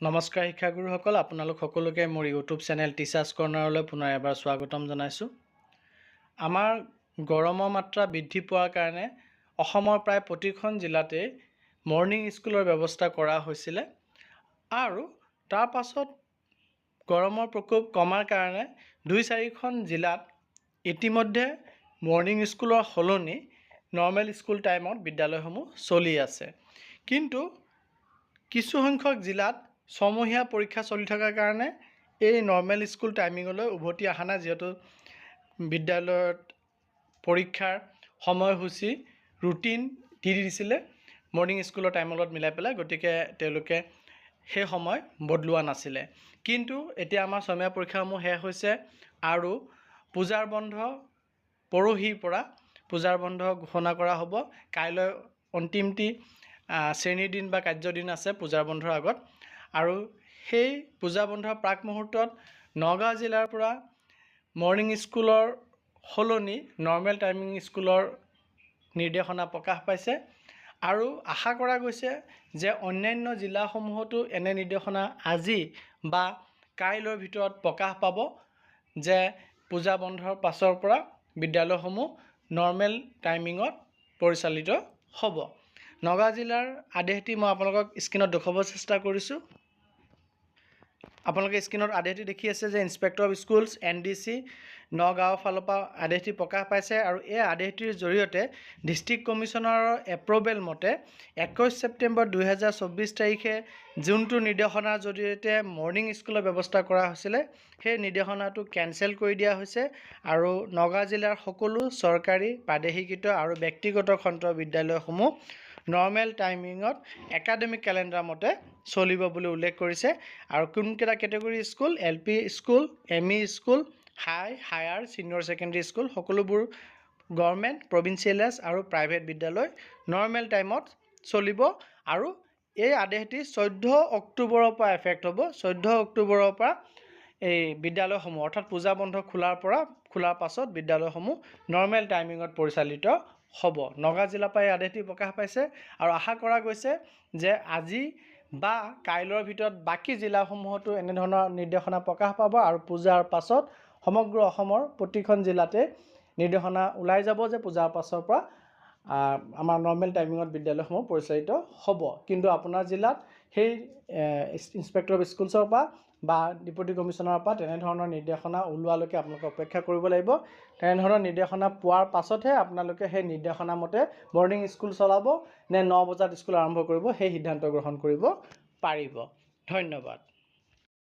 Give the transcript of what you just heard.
নমস্কাৰ শিক্ষাগুৰুসকল, আপোনালোক সকলোকে মোৰ ইউটিউব চেনেল টিচাৰ্ছ কৰ্ণাৰলৈ পুনৰ এবাৰ স্বাগতম জনাইছোঁ। আমাৰ গৰমৰ মাত্ৰা বৃদ্ধি পোৱাৰ কাৰণে অসমৰ প্ৰায় প্ৰতিখন জিলাতে মৰ্ণিং স্কুলৰ ব্যৱস্থা কৰা হৈছিলে আৰু তাৰ পাছত গৰমৰ প্ৰকোপ কমাৰ কাৰণে 2-4খন জিলাত ইতিমধ্যে মৰ্ণিং স্কুলৰ সলনি নৰ্মেল স্কুল টাইমত বিদ্যালয়সমূহ চলি আছে। কিন্তু কিছু সংখ্যক জিলাত ছমহীয়া পৰীক্ষা চলি থকাৰ কাৰণে এই নৰ্মেল স্কুল টাইমিঙলৈ উভতি অহা নাই, যিহেতু বিদ্যালয়ত পৰীক্ষাৰ সময়সূচী ৰুটিন দি দিছিলে মৰ্ণিং স্কুলৰ টাইমৰ লগত মিলাই পেলাই, গতিকে তেওঁলোকে সেই সময় বদলোৱা নাছিলে। কিন্তু এতিয়া আমাৰ ছমহীয়া পৰীক্ষাসমূহ শেষ হৈছে আৰু পূজাৰ বন্ধ পৰহিৰ পৰা পূজাৰ বন্ধ ঘোষণা কৰা হ'ব। কাইলৈ অন্তিমটি শ্ৰেণীৰ দিন বা কাৰ্যদিন আছে পূজাৰ বন্ধৰ আগত, আৰু সেই পূজা বন্ধৰ প্ৰাক মুহূৰ্তত নগাঁও জিলাৰ পৰা মৰ্ণিং স্কুলৰ সলনি নৰ্মেল টাইমিং স্কুলৰ নিৰ্দেশনা প্ৰকাশ পাইছে আৰু আশা কৰা গৈছে যে অন্যান্য জিলাসমূহতো এনে নিৰ্দেশনা আজি বা কাইলৈৰ ভিতৰত প্ৰকাশ পাব যে পূজা বন্ধৰ পাছৰ পৰা বিদ্যালয়সমূহ নৰ্মেল টাইমিঙত পৰিচালিত হ'ব। নগাঁও জিলাৰ আদেশটি মই আপোনালোকক স্ক্ৰীনত দেখুৱাব চেষ্টা কৰিছোঁ। আপোনালোকে স্ক্ৰীনত আদেশটি দেখি আছে যে ইন্সপেক্টৰ অফ স্কুলছ NDC নগাঁৱৰ ফালৰ পৰা আদেশটি প্ৰকাশ পাইছে আৰু এই আদেশটিৰ জৰিয়তে ডিষ্ট্ৰিক্ট কমিশ্যনাৰৰ এপ্ৰুভেল মতে 21 ছেপ্টেম্বৰ 2024 তাৰিখে যোনটো নিৰ্দেশনাৰ জৰিয়তে মৰ্ণিং স্কুলৰ ব্যৱস্থা কৰা হৈছিলে সেই নিৰ্দেশনাটো কেনচেল কৰি দিয়া হৈছে আৰু নগাঁও জিলাৰ সকলো চৰকাৰী প্ৰাদেশিকৃত আৰু ব্যক্তিগত খণ্ডৰ বিদ্যালয়সমূহ নৰ্মেল টাইমিঙত একাডেমিক কেলেণ্ডাৰ মতে চলিব বুলি উল্লেখ কৰিছে। আৰু কোনকেইটা category school, LP school, ME school, higher senior secondary school, সকলোবোৰ গভৰ্ণমেণ্ট, প্ৰভিঞ্চিয়েলাইজ আৰু প্ৰাইভেট বিদ্যালয় নৰ্মেল টাইমত চলিব। আৰু এই আদেশটি 14 অক্টোবৰৰ পৰা এফেক্ট হ'ব। 14 অক্টোবৰৰ পৰা এই বিদ্যালয়সমূহ অৰ্থাৎ পূজা বন্ধ খোলাৰ পাছত বিদ্যালয়সমূহ নৰ্মেল টাইমিঙত পৰিচালিত হ'ব। নগাঁও জিলাৰ পৰা এই আদেশটি প্ৰকাশ পাইছে আৰু আশা কৰা গৈছে যে আজি বা কাইলৈৰ ভিতৰত বাকী জিলাসমূহতো এনেধৰণৰ নিৰ্দেশনা প্ৰকাশ পাব আৰু পূজাৰ পাছত সমগ্ৰ অসমৰ প্ৰতিখন জিলাতে নিৰ্দেশনা ওলাই যাব যে পূজাৰ পাছৰ পৰা আমাৰ নৰ্মেল টাইমিঙত বিদ্যালয়সমূহ পৰিচালিত হ'ব। কিন্তু আপোনাৰ জিলাত সেই ইন্সপেক্টৰ অফ স্কুলছৰ পৰা বা ডেপুটি কমিশ্যনাৰৰ পৰা তেনেধৰণৰ নিৰ্দেশনা ওলোৱালৈকে আপোনালোকে অপেক্ষা কৰিব লাগিব। তেনেধৰণৰ নিৰ্দেশনা পোৱাৰ পাছতহে আপোনালোকে সেই নিৰ্দেশনা মতে মৰ্ণিং স্কুল চলাব নে 9 বজাত স্কুল আৰম্ভ কৰিব সেই সিদ্ধান্ত গ্ৰহণ কৰিব পাৰিব। ধন্যবাদ।